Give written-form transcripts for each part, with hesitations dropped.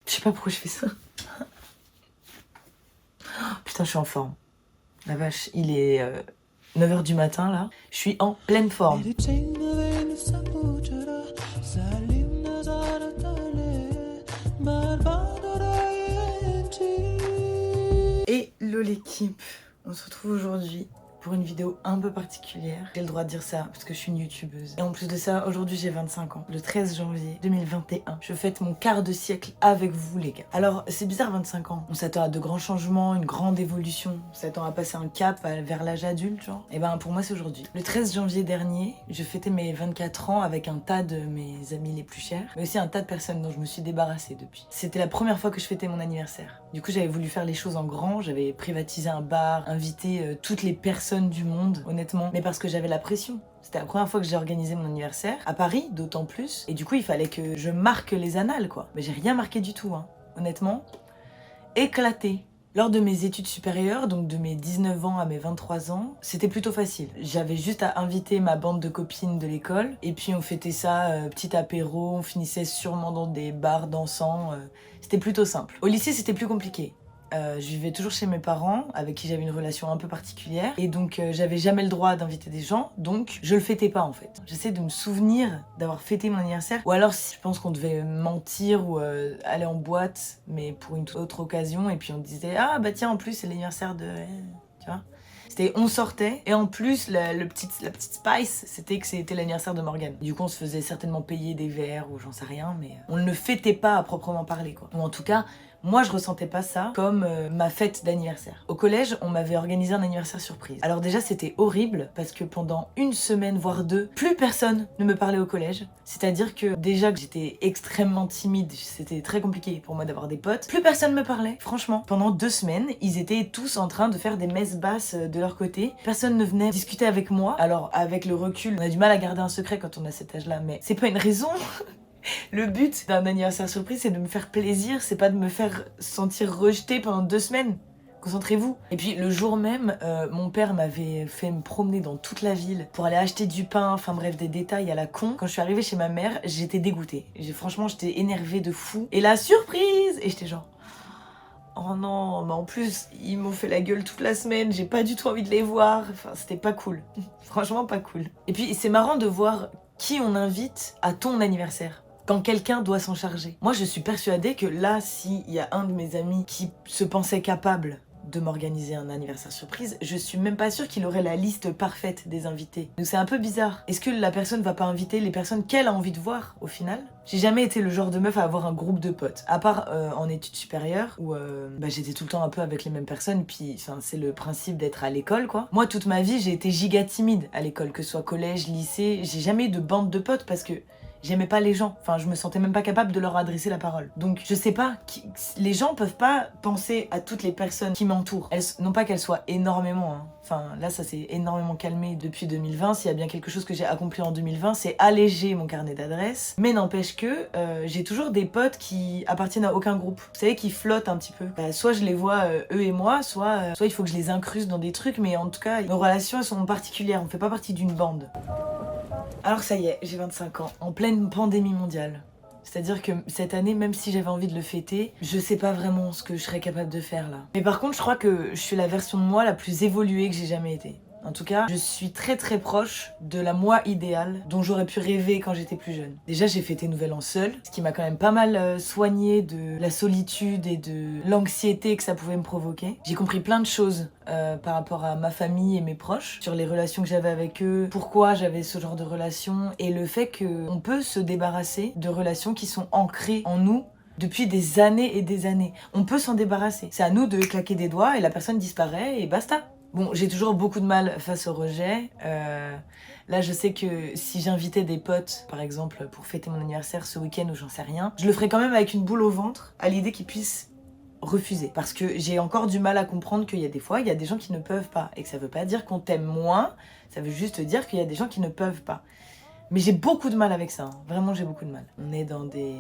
Je sais pas pourquoi je fais ça. Putain, je suis en forme. La vache, il est 9h du matin là. Je suis en pleine forme. Hello l'équipe, on se retrouve aujourd'hui pour une vidéo un peu particulière. J'ai le droit de dire ça parce que je suis une youtubeuse. Et en plus de ça, aujourd'hui j'ai 25 ans. Le 13 janvier 2021, je fête mon quart de siècle avec vous les gars. Alors c'est bizarre 25 ans. On s'attend à de grands changements, une grande évolution. On s'attend à passer un cap vers l'âge adulte genre. Et ben pour moi c'est aujourd'hui. Le 13 janvier dernier, je fêtais mes 24 ans avec un tas de mes amis les plus chers. Mais aussi un tas de personnes dont je me suis débarrassée depuis. C'était la première fois que je fêtais mon anniversaire. Du coup j'avais voulu faire les choses en grand. J'avais privatisé un bar, invité toutes les personnes du monde, honnêtement, mais parce que j'avais la pression. C'était la première fois que j'ai organisé mon anniversaire, à Paris, d'autant plus, et du coup il fallait que je marque les annales, quoi. Mais j'ai rien marqué du tout, hein. Honnêtement, éclaté. Lors de mes études supérieures, donc de mes 19 ans à mes 23 ans, c'était plutôt facile. J'avais juste à inviter ma bande de copines de l'école, et puis on fêtait ça, petit apéro, on finissait sûrement dans des bars dansant, c'était plutôt simple. Au lycée, c'était plus compliqué. Je vivais toujours chez mes parents, avec qui j'avais une relation un peu particulière, et donc j'avais jamais le droit d'inviter des gens, donc je le fêtais pas en fait. J'essaie de me souvenir d'avoir fêté mon anniversaire, ou alors je pense qu'on devait mentir ou aller en boîte, mais pour une autre occasion, et puis on disait « Ah bah tiens, en plus c'est l'anniversaire de... » Tu vois ? C'était on sortait, et en plus la petite spice, c'était que c'était l'anniversaire de Morgane. Du coup on se faisait certainement payer des verres ou j'en sais rien, mais on ne le fêtait pas à proprement parler quoi. Ou en tout cas, moi je ressentais pas ça comme ma fête d'anniversaire. Au collège, on m'avait organisé un anniversaire surprise. Alors déjà c'était horrible parce que pendant une semaine voire deux, plus personne ne me parlait au collège. C'est-à-dire que déjà que j'étais extrêmement timide, c'était très compliqué pour moi d'avoir des potes. Plus personne me parlait, franchement. Pendant 2 semaines, ils étaient tous en train de faire des messes basses de leur côté. Personne ne venait discuter avec moi. Alors avec le recul, on a du mal à garder un secret quand on a cet âge-là, mais c'est pas une raison. Le but d'un anniversaire surprise, c'est de me faire plaisir, c'est pas de me faire sentir rejetée pendant 2 semaines. Concentrez-vous. Et puis le jour même, mon père m'avait fait me promener dans toute la ville pour aller acheter du pain, enfin bref, des détails à la con. Quand je suis arrivée chez ma mère, j'étais dégoûtée. Franchement, j'étais énervée de fou. Et la surprise! Et j'étais genre... Oh non, mais en plus, ils m'ont fait la gueule toute la semaine, j'ai pas du tout envie de les voir. Enfin, c'était pas cool. Franchement, pas cool. Et puis, c'est marrant de voir qui on invite à ton anniversaire. Quand quelqu'un doit s'en charger. Moi, je suis persuadée que là, s'il y a un de mes amis qui se pensait capable de m'organiser un anniversaire surprise, je suis même pas sûre qu'il aurait la liste parfaite des invités. Donc c'est un peu bizarre. Est-ce que la personne va pas inviter les personnes qu'elle a envie de voir, au final? J'ai jamais été le genre de meuf à avoir un groupe de potes. À part en études supérieures, où j'étais tout le temps un peu avec les mêmes personnes, puis c'est le principe d'être à l'école, quoi. Moi, toute ma vie, j'ai été giga timide à l'école, que ce soit collège, lycée. J'ai jamais eu de bande de potes parce que j'aimais pas les gens, enfin je me sentais même pas capable de leur adresser la parole. Donc je sais pas, les gens peuvent pas penser à toutes les personnes qui m'entourent. Non pas qu'elles soient énormément, hein. Enfin là ça s'est énormément calmé depuis 2020, s'il y a bien quelque chose que j'ai accompli en 2020, c'est alléger mon carnet d'adresses. Mais n'empêche que j'ai toujours des potes qui appartiennent à aucun groupe. Vous savez, qui flottent un petit peu. Soit je les vois eux et moi, soit il faut que je les incruste dans des trucs, mais en tout cas nos relations elles sont particulières, on fait pas partie d'une bande. Alors ça y est, j'ai 25 ans, en pleine pandémie mondiale. C'est-à-dire que cette année, même si j'avais envie de le fêter, je sais pas vraiment ce que je serais capable de faire là. Mais par contre, je crois que je suis la version de moi la plus évoluée que j'ai jamais été. En tout cas, je suis très très proche de la moi idéale dont j'aurais pu rêver quand j'étais plus jeune. Déjà, j'ai fêté Nouvel An seule, ce qui m'a quand même pas mal soigné de la solitude et de l'anxiété que ça pouvait me provoquer. J'ai compris plein de choses par rapport à ma famille et mes proches, sur les relations que j'avais avec eux, pourquoi j'avais ce genre de relations, et le fait qu'on peut se débarrasser de relations qui sont ancrées en nous depuis des années et des années. On peut s'en débarrasser. C'est à nous de claquer des doigts et la personne disparaît et basta. Bon, j'ai toujours beaucoup de mal face au rejet. Là, je sais que si j'invitais des potes, par exemple, pour fêter mon anniversaire ce week-end ou j'en sais rien, je le ferais quand même avec une boule au ventre, à l'idée qu'ils puissent refuser. Parce que j'ai encore du mal à comprendre qu'il y a des fois, il y a des gens qui ne peuvent pas. Et que ça veut pas dire qu'on t'aime moins, ça veut juste dire qu'il y a des gens qui ne peuvent pas. Mais j'ai beaucoup de mal avec ça, hein. Vraiment, j'ai beaucoup de mal. On est dans des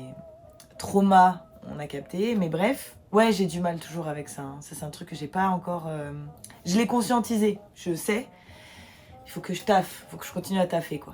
traumas, on a capté, mais bref. Ouais, j'ai du mal toujours avec ça, hein. Ça, c'est un truc que j'ai pas encore... Je l'ai conscientisé, je sais. Il faut que je taffe, il faut que je continue à taffer, quoi.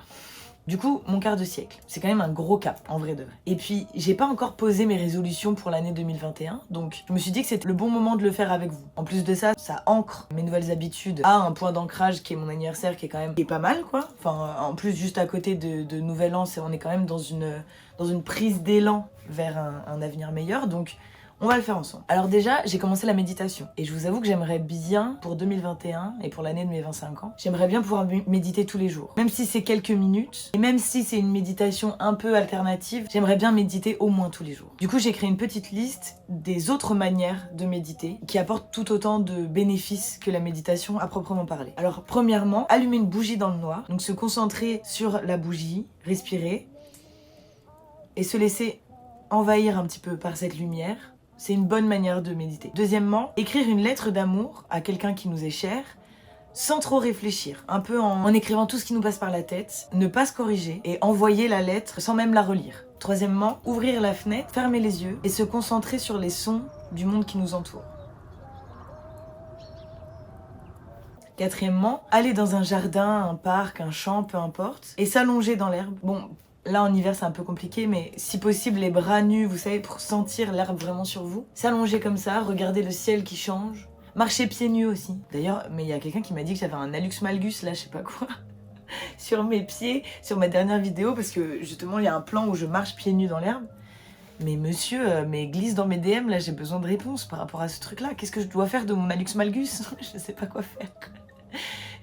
Du coup, mon quart de siècle, c'est quand même un gros cap, en vrai de vrai. Et puis, j'ai pas encore posé mes résolutions pour l'année 2021, donc je me suis dit que c'était le bon moment de le faire avec vous. En plus de ça, ça ancre mes nouvelles habitudes à un point d'ancrage qui est mon anniversaire, qui est pas mal, quoi. Enfin, en plus, juste à côté de Nouvel An, on est quand même dans une prise d'élan vers un avenir meilleur, donc on va le faire ensemble. Alors déjà, j'ai commencé la méditation. Et je vous avoue que j'aimerais bien, pour 2021 et pour l'année de mes 25 ans, j'aimerais bien pouvoir méditer tous les jours. Même si c'est quelques minutes, et même si c'est une méditation un peu alternative, j'aimerais bien méditer au moins tous les jours. Du coup, j'ai créé une petite liste des autres manières de méditer qui apportent tout autant de bénéfices que la méditation à proprement parler. Alors premièrement, allumer une bougie dans le noir. Donc se concentrer sur la bougie, respirer, et se laisser envahir un petit peu par cette lumière. C'est une bonne manière de méditer. Deuxièmement, écrire une lettre d'amour à quelqu'un qui nous est cher, sans trop réfléchir, un peu en écrivant tout ce qui nous passe par la tête, ne pas se corriger et envoyer la lettre sans même la relire. Troisièmement, ouvrir la fenêtre, fermer les yeux et se concentrer sur les sons du monde qui nous entoure. Quatrièmement, aller dans un jardin, un parc, un champ, peu importe, et s'allonger dans l'herbe. Bon, là en hiver c'est un peu compliqué, mais si possible les bras nus, vous savez, pour sentir l'herbe vraiment sur vous. S'allonger comme ça, regarder le ciel qui change. Marcher pieds nus aussi. D'ailleurs, mais il y a quelqu'un qui m'a dit que j'avais un hallux valgus, là je sais pas quoi, sur mes pieds, sur ma dernière vidéo, parce que justement il y a un plan où je marche pieds nus dans l'herbe. Mais monsieur, mais glisse dans mes DM, là j'ai besoin de réponses par rapport à ce truc là. Qu'est-ce que je dois faire de mon hallux valgus? Je sais pas quoi faire.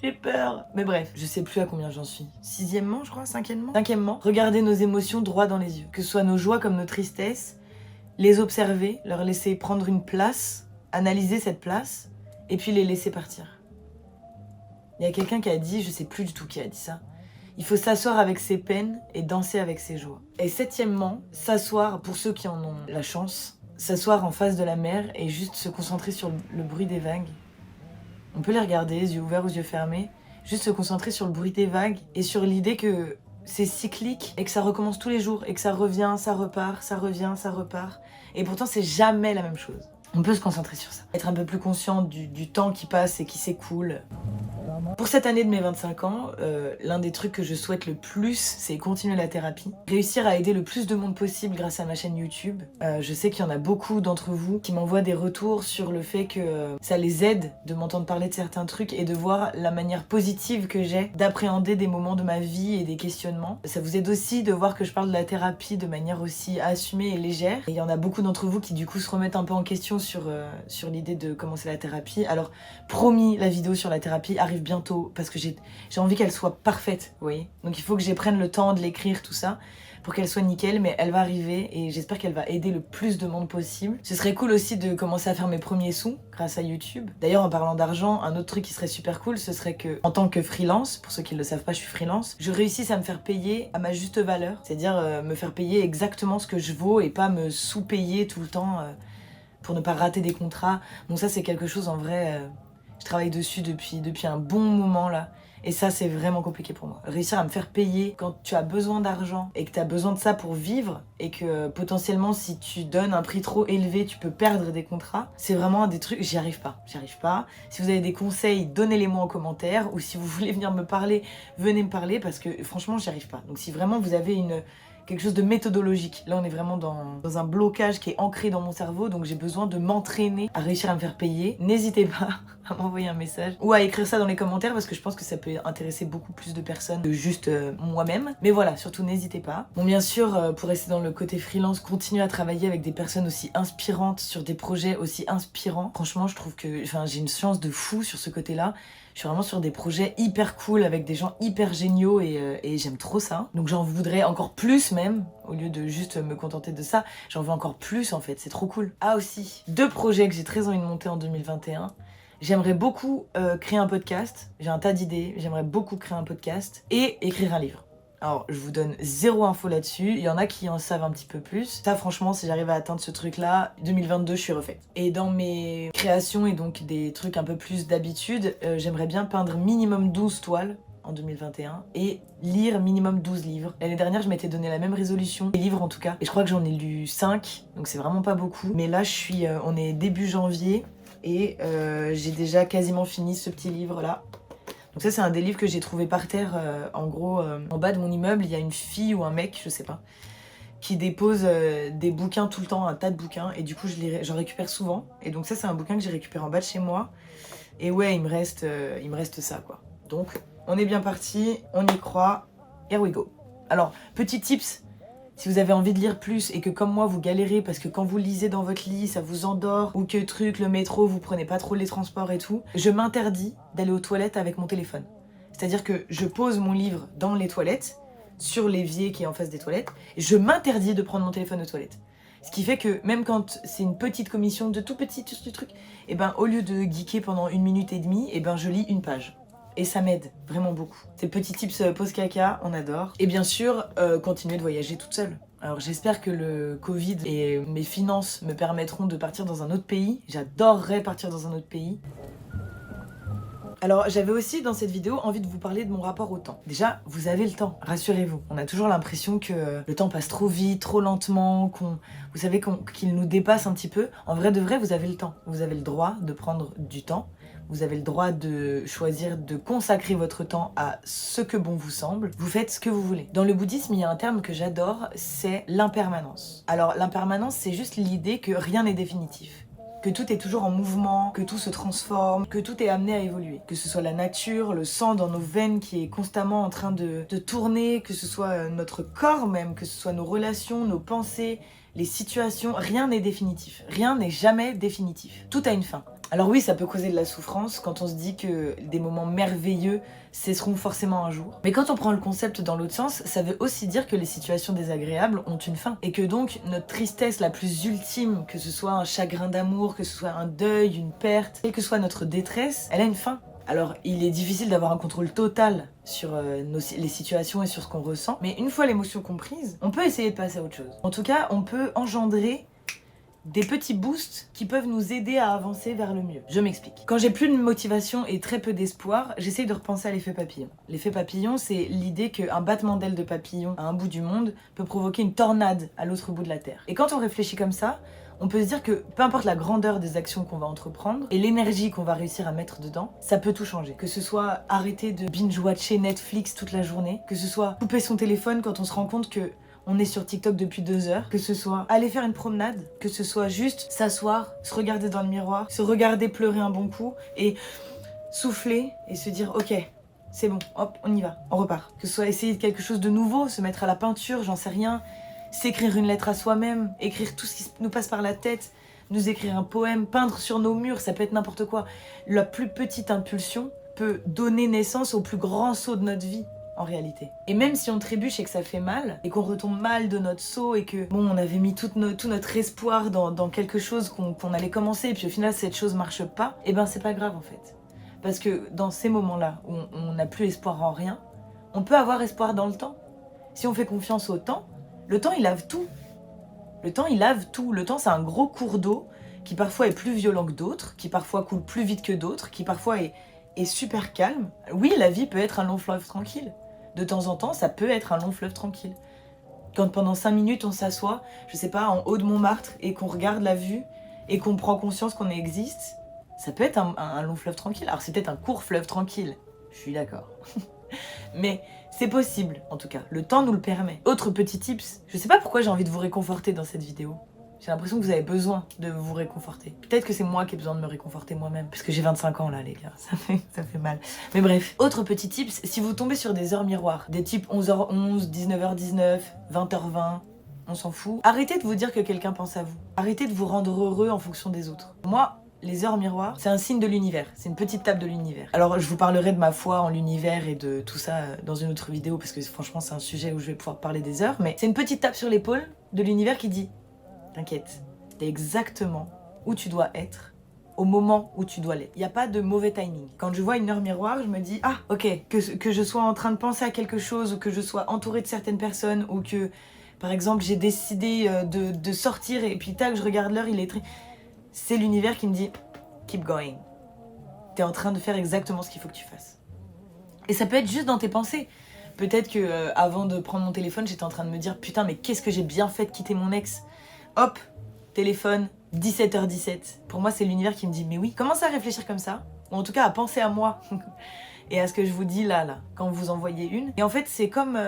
J'ai peur. Mais bref, je sais plus à combien j'en suis. Sixièmement, je crois, cinquièmement, regarder nos émotions droit dans les yeux. Que ce soit nos joies comme nos tristesses, les observer, leur laisser prendre une place, analyser cette place, et puis les laisser partir. Il y a quelqu'un qui a dit, je sais plus du tout qui a dit ça, il faut s'asseoir avec ses peines et danser avec ses joies. Et septièmement, s'asseoir, pour ceux qui en ont la chance, s'asseoir en face de la mer et juste se concentrer sur le bruit des vagues. On peut les regarder, les yeux ouverts ou les yeux fermés, juste se concentrer sur le bruit des vagues et sur l'idée que c'est cyclique et que ça recommence tous les jours et que ça revient, ça repart, ça revient, ça repart. Et pourtant, c'est jamais la même chose. On peut se concentrer sur ça. Être un peu plus conscient du temps qui passe et qui s'écoule. Pour cette année de mes 25 ans, l'un des trucs que je souhaite le plus, c'est continuer la thérapie. Réussir à aider le plus de monde possible grâce à ma chaîne YouTube. Je sais qu'il y en a beaucoup d'entre vous qui m'envoient des retours sur le fait que ça les aide de m'entendre parler de certains trucs et de voir la manière positive que j'ai d'appréhender des moments de ma vie et des questionnements. Ça vous aide aussi de voir que je parle de la thérapie de manière aussi assumée et légère. Et il y en a beaucoup d'entre vous qui du coup se remettent un peu en question sur l'idée de commencer la thérapie. Alors promis, la vidéo sur la thérapie arrive bientôt parce que j'ai envie qu'elle soit parfaite, vous voyez. Donc il faut que je prenne le temps de l'écrire, tout ça, pour qu'elle soit nickel, mais elle va arriver et j'espère qu'elle va aider le plus de monde possible. Ce serait cool aussi de commencer à faire mes premiers sous grâce à YouTube. D'ailleurs, en parlant d'argent, un autre truc qui serait super cool, ce serait que, en tant que freelance, pour ceux qui ne le savent pas, je suis freelance, je réussisse à me faire payer à ma juste valeur, c'est-à-dire me faire payer exactement ce que je vaux et pas me sous-payer tout le temps pour ne pas rater des contrats. Bon, ça c'est quelque chose en vrai, je travaille dessus depuis un bon moment là. Et ça, c'est vraiment compliqué pour moi. Réussir à me faire payer quand tu as besoin d'argent et que tu as besoin de ça pour vivre et que potentiellement, si tu donnes un prix trop élevé, tu peux perdre des contrats. C'est vraiment des trucs, j'y arrive pas. Si vous avez des conseils, donnez-les-moi en commentaire ou si vous voulez venir me parler, venez me parler parce que franchement, j'y arrive pas. Donc si vraiment vous avez quelque chose de méthodologique. Là, on est vraiment dans un blocage qui est ancré dans mon cerveau, donc j'ai besoin de m'entraîner à réussir à me faire payer. N'hésitez pas à m'envoyer un message ou à écrire ça dans les commentaires parce que je pense que ça peut intéresser beaucoup plus de personnes que juste moi-même. Mais voilà, surtout n'hésitez pas. Bon, bien sûr, pour rester dans le côté freelance, continuer à travailler avec des personnes aussi inspirantes sur des projets aussi inspirants. Franchement, je trouve que j'ai une chance de fou sur ce côté-là. Je suis vraiment sur des projets hyper cool avec des gens hyper géniaux et j'aime trop ça. Donc j'en voudrais encore plus même, au lieu de juste me contenter de ça. J'en veux encore plus en fait, c'est trop cool. Ah aussi, 2 projets que j'ai très envie de monter en 2021. J'aimerais beaucoup créer un podcast, j'ai un tas d'idées, j'aimerais beaucoup créer un podcast et écrire un livre. Alors, je vous donne 0 info là-dessus. Il y en a qui en savent un petit peu plus. Ça, franchement, si j'arrive à atteindre ce truc-là, 2022, je suis refaite. Et dans mes créations et donc des trucs un peu plus d'habitude, j'aimerais bien peindre minimum 12 toiles en 2021 et lire minimum 12 livres. L'année dernière, je m'étais donné la même résolution, les livres en tout cas. Et je crois que j'en ai lu 5, donc c'est vraiment pas beaucoup. Mais là, on est début janvier et j'ai déjà quasiment fini ce petit livre-là. Donc ça c'est un des livres que j'ai trouvé par terre, en gros en bas de mon immeuble il y a une fille ou un mec, je sais pas, qui dépose des bouquins tout le temps, un tas de bouquins, et du coup j'en récupère souvent. Et donc ça c'est un bouquin que j'ai récupéré en bas de chez moi. Et ouais, il me reste ça quoi. Donc on est bien parti, on y croit, here we go. Alors, petit tips, si vous avez envie de lire plus et que comme moi vous galérez parce que quand vous lisez dans votre lit ça vous endort, ou que le métro, vous prenez pas trop les transports et tout, je m'interdis d'aller aux toilettes avec mon téléphone. C'est-à-dire que je pose mon livre dans les toilettes, sur l'évier qui est en face des toilettes, et je m'interdis de prendre mon téléphone aux toilettes. Ce qui fait que même quand c'est une petite commission de tout petit truc, et ben au lieu de geeker pendant 1 minute et demie, et ben je lis une page. Et ça m'aide vraiment beaucoup. C'est le petit tips pause caca, on adore. Et bien sûr, continuer de voyager toute seule. Alors j'espère que le Covid et mes finances me permettront de partir dans un autre pays. J'adorerais partir dans un autre pays. Alors j'avais aussi dans cette vidéo envie de vous parler de mon rapport au temps. Déjà, vous avez le temps, rassurez-vous. On a toujours l'impression que le temps passe trop vite, trop lentement, vous savez qu'il nous dépasse un petit peu. En vrai de vrai, vous avez le temps. Vous avez le droit de prendre du temps. Vous avez le droit de choisir de consacrer votre temps à ce que bon vous semble. Vous faites ce que vous voulez. Dans le bouddhisme, il y a un terme que j'adore, c'est l'impermanence. Alors l'impermanence, c'est juste l'idée que rien n'est définitif. Que tout est toujours en mouvement, que tout se transforme, que tout est amené à évoluer. Que ce soit la nature, le sang dans nos veines qui est constamment en train de tourner, que ce soit notre corps même, que ce soit nos relations, nos pensées, les situations, rien n'est définitif. Rien n'est jamais définitif. Tout a une fin. Alors oui, ça peut causer de la souffrance quand on se dit que des moments merveilleux cesseront forcément un jour. Mais quand on prend le concept dans l'autre sens, ça veut aussi dire que les situations désagréables ont une fin. Et que donc notre tristesse la plus ultime, que ce soit un chagrin d'amour, que ce soit un deuil, une perte, quelle que soit notre détresse, elle a une fin. Alors, il est difficile d'avoir un contrôle total sur les situations et sur ce qu'on ressent, mais une fois l'émotion comprise, on peut essayer de passer à autre chose. En tout cas, on peut engendrer des petits boosts qui peuvent nous aider à avancer vers le mieux. Je m'explique. Quand j'ai plus de motivation et très peu d'espoir, j'essaye de repenser à l'effet papillon. L'effet papillon, c'est l'idée qu'un battement d'aile de papillon à un bout du monde peut provoquer une tornade à l'autre bout de la Terre. Et quand on réfléchit comme ça, on peut se dire que peu importe la grandeur des actions qu'on va entreprendre et l'énergie qu'on va réussir à mettre dedans, ça peut tout changer. Que ce soit arrêter de binge-watcher Netflix toute la journée, que ce soit couper son téléphone quand on se rend compte que on est sur TikTok depuis 2 heures, que ce soit aller faire une promenade, que ce soit juste s'asseoir, se regarder dans le miroir, se regarder pleurer un bon coup et souffler et se dire ok, c'est bon, hop, on y va, on repart. Que ce soit essayer quelque chose de nouveau, se mettre à la peinture, j'en sais rien, s'écrire une lettre à soi-même, écrire tout ce qui nous passe par la tête, nous écrire un poème, peindre sur nos murs, ça peut être n'importe quoi. La plus petite impulsion peut donner naissance au plus grand saut de notre vie. En réalité. Et même si on trébuche et que ça fait mal, et qu'on retombe mal de notre saut, et que bon, on avait mis tout notre espoir dans quelque chose qu'on allait commencer, et puis au final cette chose marche pas, et ben c'est pas grave en fait. Parce que dans ces moments-là où on n'a plus espoir en rien, on peut avoir espoir dans le temps. Si on fait confiance au temps, le temps il lave tout. Le temps il lave tout. Le temps c'est un gros cours d'eau qui parfois est plus violent que d'autres, qui parfois coule plus vite que d'autres, qui parfois est super calme. Oui, la vie peut être un long fleuve tranquille. De temps en temps, ça peut être un long fleuve tranquille. Quand pendant 5 minutes, on s'assoit, je sais pas, en haut de Montmartre, et qu'on regarde la vue, et qu'on prend conscience qu'on existe, ça peut être un long fleuve tranquille. Alors c'est peut-être un court fleuve tranquille, je suis d'accord. Mais c'est possible, en tout cas. Le temps nous le permet. Autre petit tips, je sais pas pourquoi j'ai envie de vous réconforter dans cette vidéo. J'ai l'impression que vous avez besoin de vous réconforter. Peut-être que c'est moi qui ai besoin de me réconforter moi-même. Parce que j'ai 25 ans là, les gars. Ça fait mal. Mais bref. Autre petit tips, si vous tombez sur des heures miroirs, des types 11h11, 19h19, 20h20, on s'en fout. Arrêtez de vous dire que quelqu'un pense à vous. Arrêtez de vous rendre heureux en fonction des autres. Moi, les heures miroirs, c'est un signe de l'univers. C'est une petite table de l'univers. Alors, je vous parlerai de ma foi en l'univers et de tout ça dans une autre vidéo. Parce que franchement, c'est un sujet où je vais pouvoir parler des heures. Mais c'est une petite tape sur l'épaule de l'univers qui dit: t'inquiète, t'es exactement où tu dois être, au moment où tu dois l'être. Il n'y a pas de mauvais timing. Quand je vois une heure miroir, je me dis, ah, ok, que je sois en train de penser à quelque chose, ou que je sois entourée de certaines personnes, ou que, par exemple, j'ai décidé de sortir, et puis tac, je regarde l'heure, il est très... C'est l'univers qui me dit, keep going. T'es en train de faire exactement ce qu'il faut que tu fasses. Et ça peut être juste dans tes pensées. Peut-être que avant de prendre mon téléphone, j'étais en train de me dire, putain, mais qu'est-ce que j'ai bien fait de quitter mon ex. Hop, téléphone, 17h17. Pour moi, c'est l'univers qui me dit, mais oui, commence à réfléchir comme ça, ou en tout cas à penser à moi. et à ce que je vous dis là, quand vous envoyez une. Et en fait, c'est comme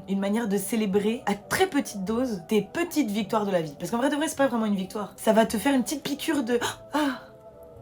une manière de célébrer à très petite dose tes petites victoires de la vie. Parce qu'en vrai de vrai, c'est pas vraiment une victoire. Ça va te faire une petite piqûre de « Ah,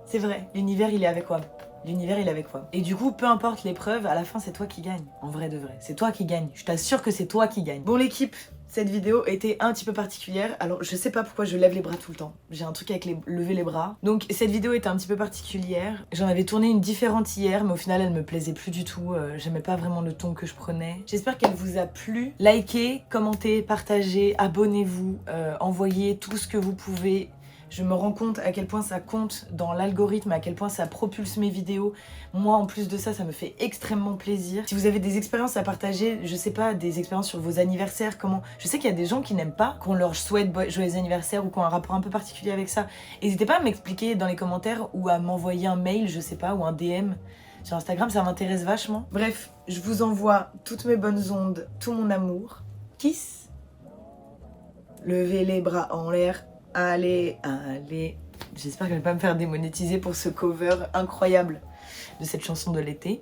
c'est vrai, l'univers il est avec moi ». L'univers il est avec toi. Et du coup, peu importe l'épreuve, à la fin c'est toi qui gagne. En vrai de vrai, c'est toi qui gagne. Je t'assure que c'est toi qui gagne. Bon l'équipe, cette vidéo était un petit peu particulière. Alors je sais pas pourquoi je lève les bras tout le temps. J'ai un truc avec lever les bras. Donc cette vidéo était un petit peu particulière. J'en avais tourné une différente hier, mais au final elle me plaisait plus du tout. J'aimais pas vraiment le ton que je prenais. J'espère qu'elle vous a plu. Likez, commentez, partagez, abonnez-vous, envoyez tout ce que vous pouvez. Je me rends compte à quel point ça compte dans l'algorithme, à quel point ça propulse mes vidéos. Moi, en plus de ça, ça me fait extrêmement plaisir. Si vous avez des expériences à partager, je sais pas, des expériences sur vos anniversaires, comment... Je sais qu'il y a des gens qui n'aiment pas qu'on leur souhaite joyeux anniversaire ou qui ont un rapport un peu particulier avec ça. N'hésitez pas à m'expliquer dans les commentaires ou à m'envoyer un mail, je sais pas, ou un DM sur Instagram, ça m'intéresse vachement. Bref, je vous envoie toutes mes bonnes ondes, tout mon amour. Kiss. Levez les bras en l'air. Allez, allez. J'espère que je vais pas me faire démonétiser pour ce cover incroyable de cette chanson de l'été.